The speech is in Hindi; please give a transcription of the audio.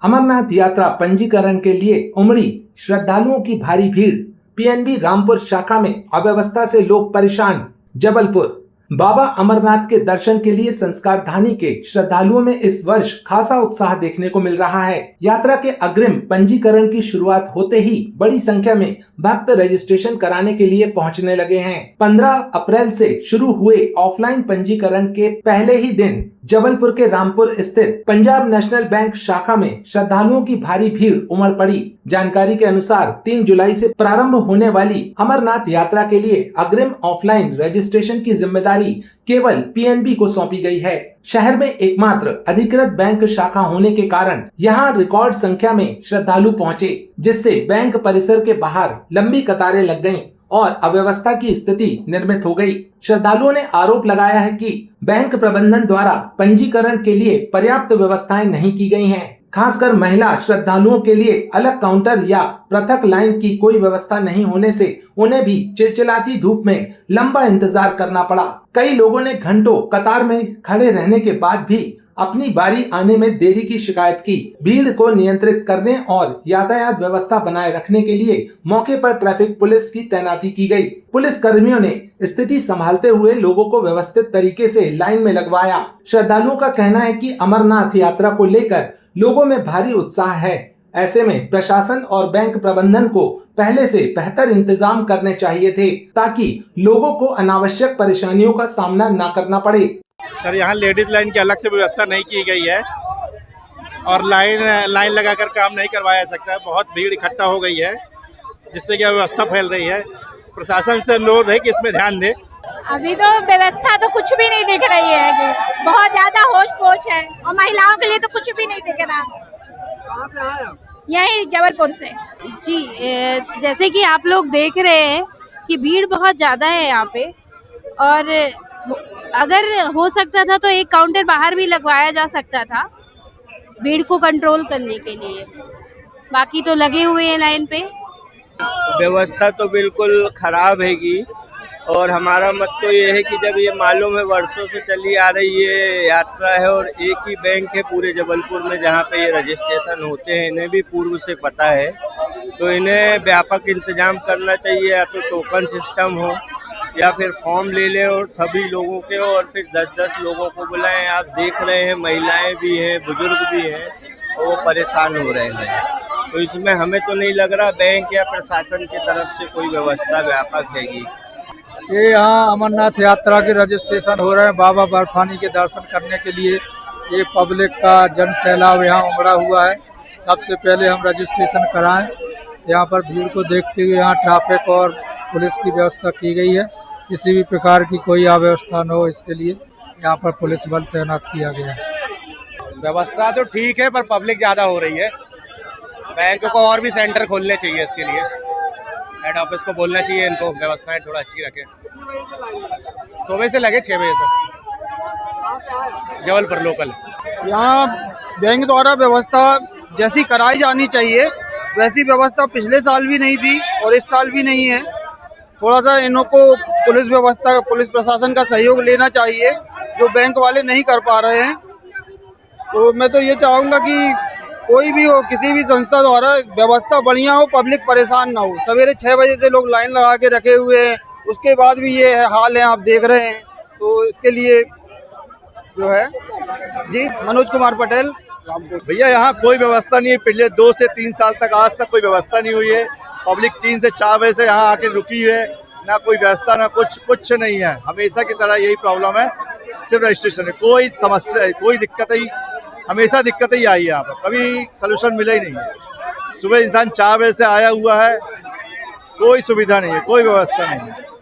अमरनाथ यात्रा पंजीकरण के लिए उमड़ी श्रद्धालुओं की भारी भीड़। पीएनबी रामपुर शाखा में अव्यवस्था से लोग परेशान। जबलपुर बाबा अमरनाथ के दर्शन के लिए संस्कारधानी के श्रद्धालुओं में इस वर्ष खासा उत्साह देखने को मिल रहा है। यात्रा के अग्रिम पंजीकरण की शुरुआत होते ही बड़ी संख्या में भक्त रजिस्ट्रेशन कराने के लिए पहुंचने लगे हैं। 15 अप्रैल से शुरू हुए ऑफलाइन पंजीकरण के पहले ही दिन जबलपुर के रामपुर स्थित पंजाब नेशनल बैंक शाखा में श्रद्धालुओं की भारी भीड़ उमड़ पड़ी। जानकारी के अनुसार 3 जुलाई से प्रारंभ होने वाली अमरनाथ यात्रा के लिए अग्रिम ऑफलाइन रजिस्ट्रेशन की जिम्मेदारी केवल पीएनबी को सौंपी गई है। शहर में एकमात्र अधिकृत बैंक शाखा होने के कारण यहां रिकॉर्ड संख्या में श्रद्धालु पहुंचे, जिससे बैंक परिसर के बाहर लंबी कतारें लग गईं और अव्यवस्था की स्थिति निर्मित हो गई। श्रद्धालुओं ने आरोप लगाया है कि बैंक प्रबंधन द्वारा पंजीकरण के लिए पर्याप्त व्यवस्थाएं नहीं की गई हैं। खासकर महिला श्रद्धालुओं के लिए अलग काउंटर या पृथक लाइन की कोई व्यवस्था नहीं होने से उन्हें भी चिलचिलाती धूप में लंबा इंतजार करना पड़ा। कई लोगों ने घंटों कतार में खड़े रहने के बाद भी अपनी बारी आने में देरी की शिकायत की। भीड़ को नियंत्रित करने और यातायात व्यवस्था बनाए रखने के लिए मौके पर ट्रैफिक पुलिस की तैनाती की गई। पुलिस कर्मियों ने स्थिति संभालते हुए लोगों को व्यवस्थित तरीके से लाइन में लगवाया। श्रद्धालुओं का कहना है कि अमरनाथ यात्रा को लेकर लोगों में भारी उत्साह है। ऐसे में प्रशासन और बैंक प्रबंधन को पहले से बेहतर इंतजाम करने चाहिए थे, ताकि लोगों को अनावश्यक परेशानियों का सामना न करना पड़े। सर, यहाँ लेडीज लाइन की अलग से व्यवस्था नहीं की गई है और लाइन लगाकर काम नहीं करवाया सकता है। बहुत भीड़ इकट्ठा हो गई है, जिससे कि व्यवस्था फैल रही है। प्रशासन से अनुरोध है कि इसमें ध्यान दे। अभी तो व्यवस्था तो कुछ भी नहीं दिख रही है कि बहुत ज्यादा होश पोश है और महिलाओं के लिए तो कुछ भी नहीं दिख रहा। कहाँ से आए आप? यही जबलपुर से जी। जैसे कि आप लोग देख रहे हैं कि भीड़ बहुत ज़्यादा है यहाँ पे, और अगर हो सकता था तो एक काउंटर बाहर भी लगवाया जा सकता था भीड़ को कंट्रोल करने के लिए। बाकी तो लगे हुए हैं लाइन पे। व्यवस्था तो बिल्कुल खराब हैगी, और हमारा मत तो ये है कि जब ये मालूम है वर्षों से चली आ रही ये यात्रा है और एक ही बैंक है पूरे जबलपुर में जहाँ पे ये रजिस्ट्रेशन होते हैं, इन्हें भी पूर्व से पता है, तो इन्हें व्यापक इंतजाम करना चाहिए। या तो टोकन सिस्टम हो या फिर फॉर्म ले लें और सभी लोगों के, और फिर 10-10 लोगों को बुलाएं। आप देख रहे हैं महिलाएं भी हैं, बुजुर्ग भी हैं, और वो परेशान हो रहे हैं। तो इसमें हमें तो नहीं लग रहा बैंक या प्रशासन की तरफ से कोई व्यवस्था व्यापक हैगी। ये यहाँ अमरनाथ यात्रा के रजिस्ट्रेशन हो रहे हैं बाबा बर्फानी के दर्शन करने के लिए। ये पब्लिक का जन सैलाब यहाँ उमड़ा हुआ है। सबसे पहले हम रजिस्ट्रेशन कराएं। यहाँ पर भीड़ को देखते हुए यहाँ ट्रैफिक और पुलिस की व्यवस्था की गई है। किसी भी प्रकार की कोई अव्यवस्था न हो, इसके लिए यहाँ पर पुलिस बल तैनात किया गया है। व्यवस्था तो ठीक है, पर पब्लिक ज़्यादा हो रही है। बैंक को और भी सेंटर खोलने चाहिए इसके लिए। हेड ऑफिस को बोलना चाहिए इनको व्यवस्थाएं थोड़ा अच्छी रखें। सुबह से लगे 6 बजे से। जबलपुर लोकल। यहाँ बैंक द्वारा व्यवस्था जैसी कराई जानी चाहिए वैसी व्यवस्था पिछले साल भी नहीं थी और इस साल भी नहीं है। थोड़ा सा इन्हों को पुलिस प्रशासन का सहयोग लेना चाहिए, जो बैंक वाले नहीं कर पा रहे हैं। तो मैं तो ये चाहूँगा कि कोई भी हो, किसी भी संस्था द्वारा व्यवस्था बढ़िया हो, पब्लिक परेशान ना हो। सवेरे 6 बजे से लोग लाइन लगा के रखे हुए हैं, उसके बाद भी ये हाल है, आप देख रहे हैं। तो इसके लिए जो है जी, मनोज कुमार पटेल, रामपुर। भैया यहाँ कोई व्यवस्था नहीं है। पिछले 2 से 3 साल तक आज तक कोई व्यवस्था नहीं हुई है। पब्लिक 3 से 4 बजे से यहाँ आके रुकी है, ना कोई व्यवस्था ना कुछ नहीं है। हमेशा की तरह यही प्रॉब्लम है, सिर्फ रजिस्ट्रेशन है। कोई समस्या है, कोई दिक्कत ही, हमेशा दिक्कत ही आई है यहाँ पर, कभी सलूशन मिला ही नहीं है। सुबह इंसान 4 बजे से आया हुआ है, कोई सुविधा नहीं है, कोई व्यवस्था नहीं है।